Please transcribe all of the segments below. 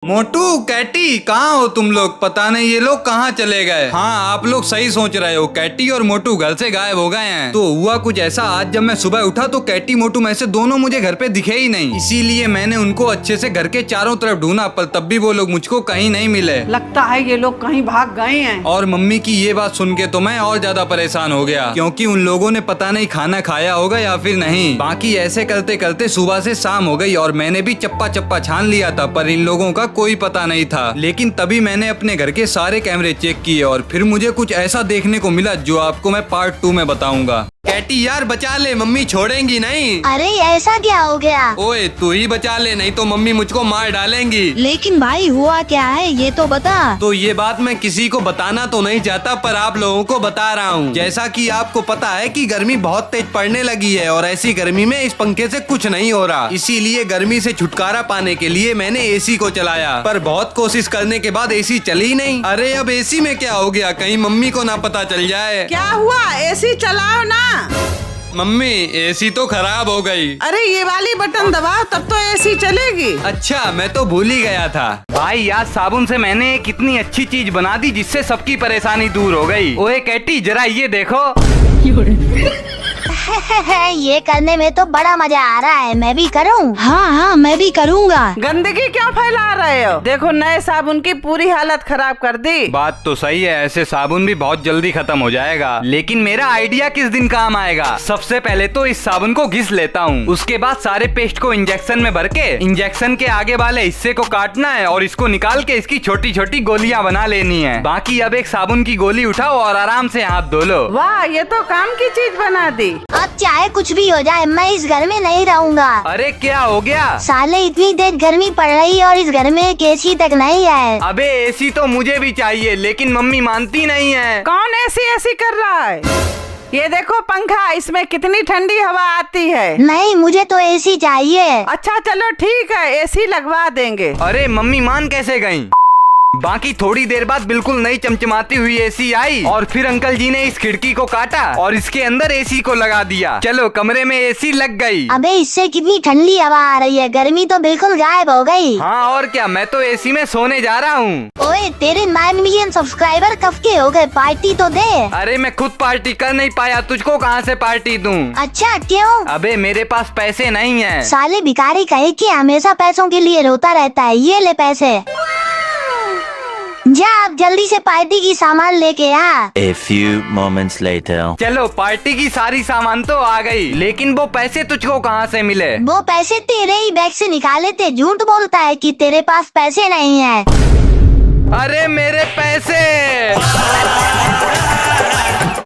मोटू Katie कहाँ हो तुम लोग? पता नहीं ये लोग कहाँ चले गए। हाँ आप लोग सही सोच रहे हो, कैटी और मोटू घर से गायब हो गए हैं। तो हुआ कुछ ऐसा, आज जब मैं सुबह उठा तो कैटी मोटू में से दोनों मुझे घर पे दिखे ही नहीं। इसीलिए मैंने उनको अच्छे से घर के चारों तरफ ढूंढा, पर तब भी वो लोग मुझको कहीं नहीं मिले। लगता है ये लोग कहीं भाग गए हैं। और मम्मी की ये बात सुन के तो मैं और ज्यादा परेशान हो गया, क्योंकि उन लोगों ने पता नहीं खाना खाया होगा या फिर नहीं। बाकी ऐसे करते करते सुबह से शाम हो गई और मैंने भी चप्पा चप्पा छान लिया था, पर इन लोगों का कोई पता नहीं था। लेकिन तभी मैंने अपने घर के सारे कैमरे चेक किए और फिर मुझे कुछ ऐसा देखने को मिला जो आपको मैं पार्ट 2 में बताऊंगा। कैटी यार बचा ले, मम्मी छोड़ेंगी नहीं। अरे ऐसा क्या हो गया? ओए तू ही बचा ले, नहीं तो मम्मी मुझको मार डालेंगी। लेकिन भाई हुआ क्या है ये तो बता। तो ये बात मैं किसी को बताना तो नहीं चाहता, पर आप लोगों को बता रहा हूँ। जैसा कि आपको पता है कि गर्मी बहुत तेज पड़ने लगी है और ऐसी गर्मी में इस पंखे से कुछ नहीं हो रहा। इसीलिए गर्मी से छुटकारा पाने के लिए मैंने एसी को चलाया, पर बहुत कोशिश करने के बाद एसी चली नहीं। अरे अब एसी में क्या हो गया, कहीं मम्मी को ना पता चल जाए। क्या हुआ? एसी चलाओ ना। मम्मी एसी तो खराब हो गई। अरे ये वाली बटन दबाओ तब तो एसी चलेगी। अच्छा मैं तो भूल ही गया था। भाई यार साबुन से मैंने एक इतनी अच्छी चीज बना दी जिससे सबकी परेशानी दूर हो गई। ओए कैटी जरा ये देखो। ये करने में तो बड़ा मजा आ रहा है, मैं भी करूँ? हाँ मैं भी करूँगा। गंदगी क्यों फैला रहे हो? देखो नए साबुन की पूरी हालत खराब कर दी। बात तो सही है, ऐसे साबुन भी बहुत जल्दी खत्म हो जाएगा। लेकिन मेरा आइडिया किस दिन काम आएगा। सबसे पहले तो इस साबुन को घिस लेता हूँ, उसके बाद सारे पेस्ट को इंजेक्शन में भर के इंजेक्शन के आगे वाले हिस्से को काटना है और इसको निकाल के इसकी छोटी छोटी गोलियां बना लेनी है। बाकी अब एक साबुन की गोली उठाओ और आराम से हाथ धो लो। वाह ये तो काम की चीज बना दी। अब चाहे कुछ भी हो जाए मैं इस घर में नहीं रहूँगा। अरे क्या हो गया? साले इतनी तेज गर्मी पड़ रही है और इस घर में एक एसी तक नहीं है। अबे एसी तो मुझे भी चाहिए, लेकिन मम्मी मानती नहीं है। कौन एसी ऐसी कर रहा है? ये देखो पंखा, इसमें कितनी ठंडी हवा आती है। नहीं मुझे तो एसी चाहिए। अच्छा चलो ठीक है, एसी लगवा देंगे। अरे मम्मी मान कैसे गयी? बाकी थोड़ी देर बाद बिल्कुल नई चमचमाती हुई एसी आई और फिर अंकल जी ने इस खिड़की को काटा और इसके अंदर एसी को लगा दिया। चलो कमरे में एसी लग गई। अबे इससे कितनी ठंडी हवा आ रही है, गर्मी तो बिल्कुल गायब हो गई। हाँ और क्या, मैं तो एसी में सोने जा रहा हूँ। ओए तेरे 9 मिलियन सब्सक्राइबर कब के हो गए, पार्टी तो दे। अरे मैं खुद पार्टी कर नहीं पाया, तुझको कहाँ से पार्टी दूँ? अच्छा क्यों? अबे मेरे पास पैसे नहीं है। साले भिखारी कहे कि हमेशा पैसों के लिए रोता रहता है, ये ले पैसे। जा आप जल्दी से पार्टी की सामान लेके आ। A few moments later. चलो पार्टी की सारी सामान तो आ गई, लेकिन वो पैसे तुझको कहाँ से मिले? वो पैसे तेरे ही बैग से निकाले थे। झूठ बोलता है कि तेरे पास पैसे नहीं है। अरे मेरे पैसे।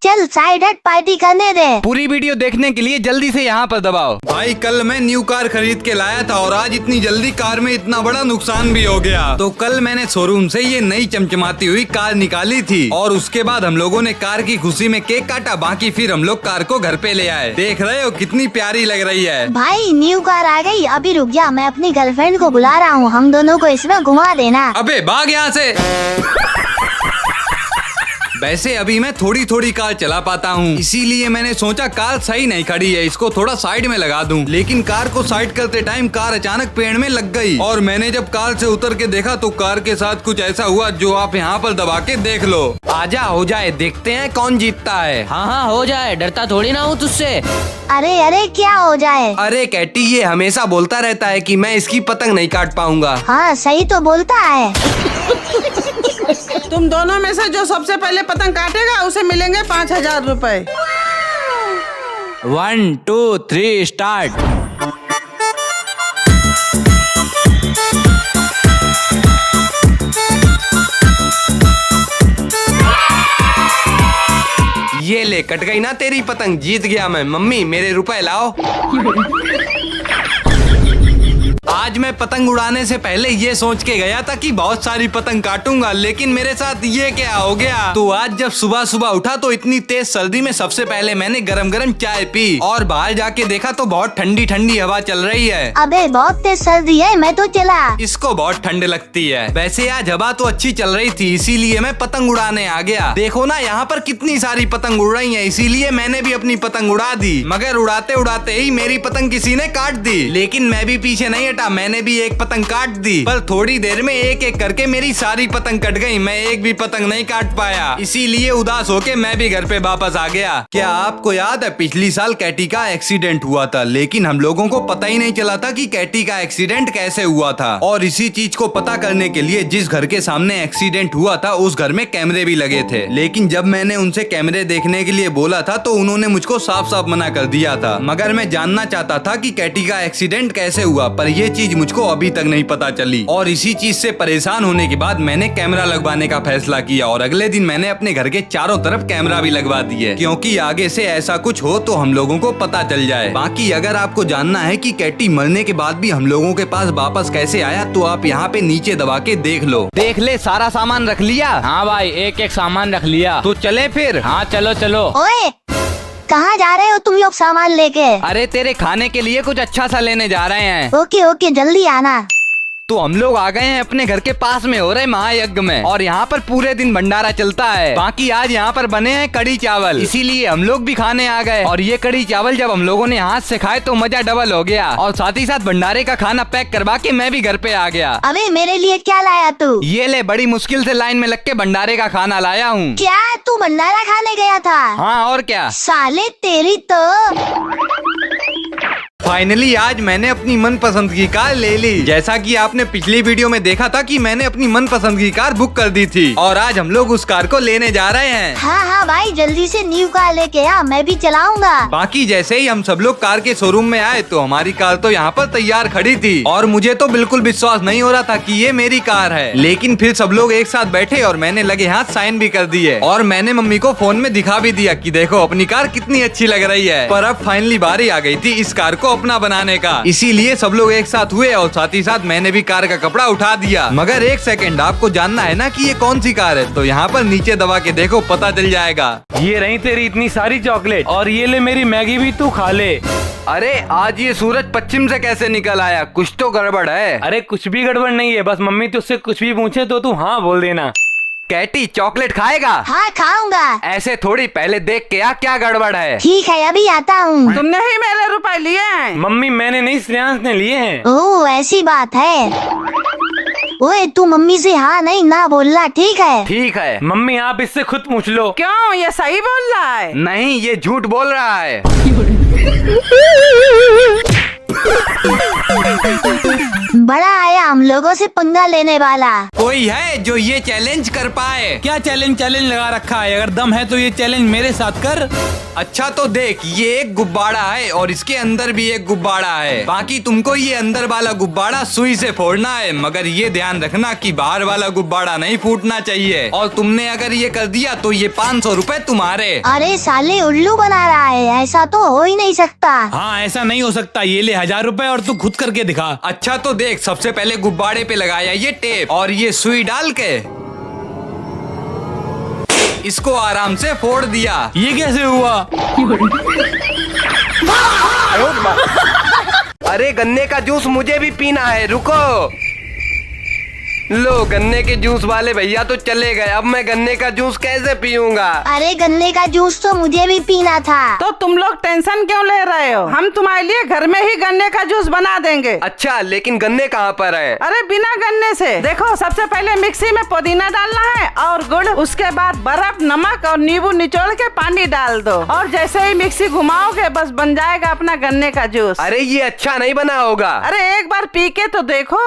चल साइड हट, पार्टी करने दे। पूरी वीडियो देखने के लिए जल्दी से यहाँ पर दबाओ। भाई कल मैं न्यू कार खरीद के लाया था और आज इतनी जल्दी कार में इतना बड़ा नुकसान भी हो गया। तो कल मैंने शोरूम से ये नई चमचमाती हुई कार निकाली थी और उसके बाद हम लोगों ने कार की खुशी में केक काटा। बाकी फिर हम लोग कार को घर पे ले आए। देख रहे हो कितनी प्यारी लग रही है। भाई न्यू कार आ गई, अभी रुक जा, मैं अपनी गर्लफ्रेंड को बुला रहा हूँ, हम दोनों को इसमें घुमा देना। अबे भाग यहाँ से। वैसे अभी मैं थोड़ी थोड़ी कार चला पाता हूँ, इसीलिए मैंने सोचा कार सही नहीं खड़ी है, इसको थोड़ा साइड में लगा दूं। लेकिन कार को साइड करते टाइम कार अचानक पेड़ में लग गई और मैंने जब कार से उतर के देखा तो कार के साथ कुछ ऐसा हुआ जो आप यहाँ पर दबा के देख लो। आजा हो जाए, देखते हैं कौन जीतता है। हाँ हो जाए, डरता थोड़ी ना हूँ तुझसे। अरे क्या हो जाए? अरे कैटी ये हमेशा बोलता रहता है कि मैं इसकी पतंग नहीं काट पाऊंगा। हाँ सही तो बोलता है। तुम दोनों में से जो सबसे पहले पतंग काटेगा उसे मिलेंगे 5000 रुपए। 1 2 3 स्टार्ट। ये ले कट गई ना तेरी पतंग, जीत गया मैं। मम्मी मेरे रुपए लाओ। आज मैं पतंग उड़ाने से पहले ये सोच के गया था कि बहुत सारी पतंग काटूंगा, लेकिन मेरे साथ ये क्या हो गया। तो आज जब सुबह सुबह उठा तो इतनी तेज सर्दी में सबसे पहले मैंने गरम गरम चाय पी और बाहर जाके देखा तो बहुत ठंडी ठंडी हवा चल रही है। अबे बहुत तेज सर्दी है, मैं तो चला। इसको बहुत ठंड लगती है। वैसे आज हवा तो अच्छी चल रही थी, इसीलिए मैं पतंग उड़ाने आ गया। देखो ना यहाँ पर कितनी सारी पतंग उड़ रही है, इसीलिए मैंने भी अपनी पतंग उड़ा दी। मगर उड़ाते उड़ाते ही मेरी पतंग किसी ने काट दी, लेकिन मैं भी पीछे नहीं हटा काटा, मैंने भी एक पतंग काट दी, पर थोड़ी देर में एक एक करके मेरी सारी पतंग कट गई। मैं एक भी पतंग नहीं काट पाया, इसीलिए उदास होके मैं भी घर पे वापस आ गया। क्या आपको याद है पिछली साल कैटी का एक्सीडेंट हुआ था, लेकिन हम लोगों को पता ही नहीं चला था कि कैटी का एक्सीडेंट कैसे हुआ था। और इसी चीज को पता करने के लिए जिस घर के सामने एक्सीडेंट हुआ था उस घर में कैमरे भी लगे थे, लेकिन जब मैंने उनसे कैमरे देखने के लिए बोला था तो उन्होंने मुझको साफ साफ मना कर दिया था। मगर मैं जानना चाहता था कि कैटी का एक्सीडेंट कैसे हुआ, पर ये चीज मुझको अभी तक नहीं पता चली। और इसी चीज से परेशान होने के बाद मैंने कैमरा लगवाने का फैसला किया और अगले दिन मैंने अपने घर के चारों तरफ कैमरा भी लगवा दिए, क्योंकि आगे से ऐसा कुछ हो तो हम लोगों को पता चल जाए। बाकी अगर आपको जानना है कि कैटी मरने के बाद भी हम लोगों के पास वापस कैसे आया तो आप यहाँ पे नीचे दबा के देख लो। देख ले, सारा सामान रख लिया? हाँ भाई, एक एक सामान रख लिया। तो चले फिर? हाँ चलो चलो। ओए, कहाँ जा रहे हो तुम लोग सामान लेके? अरे तेरे खाने के लिए कुछ अच्छा सा लेने जा रहे हैं। ओके ओके, जल्दी आना। तो हम लोग आ गए हैं अपने घर के पास में हो रहे महायज्ञ में, और यहाँ पर पूरे दिन भंडारा चलता है। बाकी आज यहाँ पर बने हैं कड़ी चावल, इसीलिए हम लोग भी खाने आ गए। और ये कड़ी चावल जब हम लोगों ने हाथ से खाए तो मजा डबल हो गया, और साथ ही साथ भंडारे का खाना पैक करवा के मैं भी घर पे आ गया। अबे मेरे लिए क्या लाया तू? ये ले, बड़ी मुश्किल से लाइन में लग के भंडारे का खाना लाया हूँ। क्या तू भंडारा खाने गया था? हाँ और क्या। साले तेरी तो। फाइनली आज मैंने अपनी मनपसंद की कार ले ली। जैसा कि आपने पिछली वीडियो में देखा था कि मैंने अपनी मनपसंद की कार बुक कर दी थी, और आज हम लोग उस कार को लेने जा रहे हैं। हाँ हाँ भाई, जल्दी से न्यू कार लेके आ, मैं भी चलाऊंगा। बाकी जैसे ही हम सब लोग कार के शोरूम में आए तो हमारी कार तो यहाँ पर तैयार खड़ी थी, और मुझे तो बिल्कुल विश्वास नहीं हो रहा था कि ये मेरी कार है। लेकिन फिर सब लोग एक साथ बैठे और मैंने लगे हाथ साइन भी कर दिए, और मैंने मम्मी को फोन में दिखा भी दिया कि देखो अपनी कार कितनी अच्छी लग रही है। पर अब फाइनली बारी आ गई थी इस कार को अपना बनाने का, इसीलिए सब लोग एक साथ हुए और साथ ही साथ मैंने भी कार का कपड़ा उठा दिया। मगर एक सेकंड, आपको जानना है ना कि ये कौन सी कार है? तो यहाँ पर नीचे दबा के देखो, पता चल जाएगा। ये रही तेरी इतनी सारी चॉकलेट, और ये ले मेरी मैगी भी तू खा ले। अरे आज ये सूरज पश्चिम से कैसे निकल आया? कुछ तो गड़बड़ है। अरे कुछ भी गड़बड़ नहीं है, बस मम्मी तुझसे कुछ भी पूछे तो तू हाँ बोल देना। कैटी चॉकलेट खाएगा? हाँ खाऊंगा। ऐसे थोड़ी, पहले देख के क्या गड़बड़ है। ठीक है, अभी आता हूँ। तुमने ही मेरे रुपए लिए हैं। मम्मी मैंने नहीं, श्रेयांश ने लिए हैं। ओह ऐसी बात है। ओए तू मम्मी से हाँ नहीं ना बोलना, ठीक है? ठीक है। मम्मी आप इससे खुद पूछ लो। क्यों, ये सही बोल रहा है? नहीं, ये झूठ बोल रहा है। बड़ा आया हम लोगों से पंगा लेने वाला। कोई है जो ये चैलेंज कर पाए? क्या चैलेंज लगा रखा है? अगर दम है तो ये चैलेंज मेरे साथ कर। अच्छा तो देख, ये एक गुब्बारा है और इसके अंदर भी एक गुब्बारा है। बाकी तुमको ये अंदर वाला गुब्बारा सुई से फोड़ना है, मगर ये ध्यान रखना कि बाहर वाला गुब्बारा नहीं फूटना चाहिए। और तुमने अगर ये कर दिया तो ये 500 रुपए तुम्हारे। अरे साले उल्लू बना रहा है, ऐसा तो हो ही नहीं सकता। हाँ ऐसा नहीं हो सकता, ये ले 1000 रुपए और तू खुद करके दिखा। अच्छा तो देख, सबसे पहले गुब्बारे पे लगाया ये टेप, और ये सुई डाल के इसको आराम से फोड़ दिया। ये कैसे हुआ? अरे गन्ने का जूस मुझे भी पीना है, रुको। लो, गन्ने के जूस वाले भैया तो चले गए, अब मैं गन्ने का जूस कैसे पीऊंगा? अरे गन्ने का जूस तो मुझे भी पीना था। तो तुम लोग टेंशन क्यों ले रहे हो? हम तुम्हारे लिए घर में ही गन्ने का जूस बना देंगे। अच्छा, लेकिन गन्ने कहाँ पर है? अरे बिना गन्ने से। देखो, सबसे पहले मिक्सी में पुदीना डालना है और गुड़, उसके बाद बर्फ, नमक और नींबू निचोड़ के पानी डाल दो, और जैसे ही मिक्सी घुमाओगे बस बन जाएगा अपना गन्ने का जूस। अरे ये अच्छा नहीं बना होगा। अरे एक बार पी के तो देखो।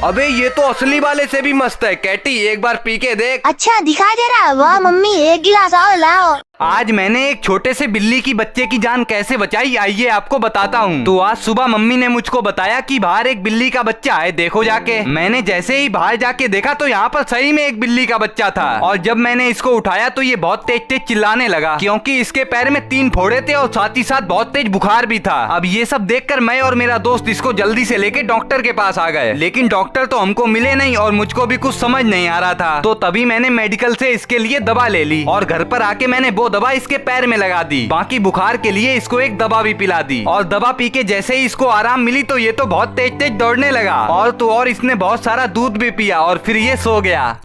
अबे ये तो असली वाले से भी मस्त है। कैटी एक बार पी के देख। अच्छा दिखा जरा। वाह मम्मी, एक गिलास और लाओ। आज मैंने एक छोटे से बिल्ली की बच्चे की जान कैसे बचाई, आइए आपको बताता हूँ। तो आज सुबह मम्मी ने मुझको बताया कि बाहर एक बिल्ली का बच्चा है, देखो जाके। मैंने जैसे ही बाहर जाके देखा तो यहाँ पर सही में एक बिल्ली का बच्चा था, और जब मैंने इसको उठाया तो ये बहुत तेज तेज चिल्लाने लगा, क्योंकि इसके पैर में 3 फोड़े थे और साथ ही साथ बहुत तेज बुखार भी था। अब ये सब देखकर मैं और मेरा दोस्त इसको जल्दी से लेके डॉक्टर के पास आ गए, लेकिन डॉक्टर तो हमको मिले नहीं और मुझको भी कुछ समझ नहीं आ रहा था। तो तभी मैंने मेडिकल से इसके लिए दवा ले ली, और घर पर आके मैंने वो दवा इसके पैर में लगा दी। बाकी बुखार के लिए इसको एक दवा भी पिला दी, और दवा पी के जैसे ही इसको आराम मिली तो ये तो बहुत तेज तेज दौड़ने लगा, और तो और इसने बहुत सारा दूध भी पिया और फिर ये सो गया।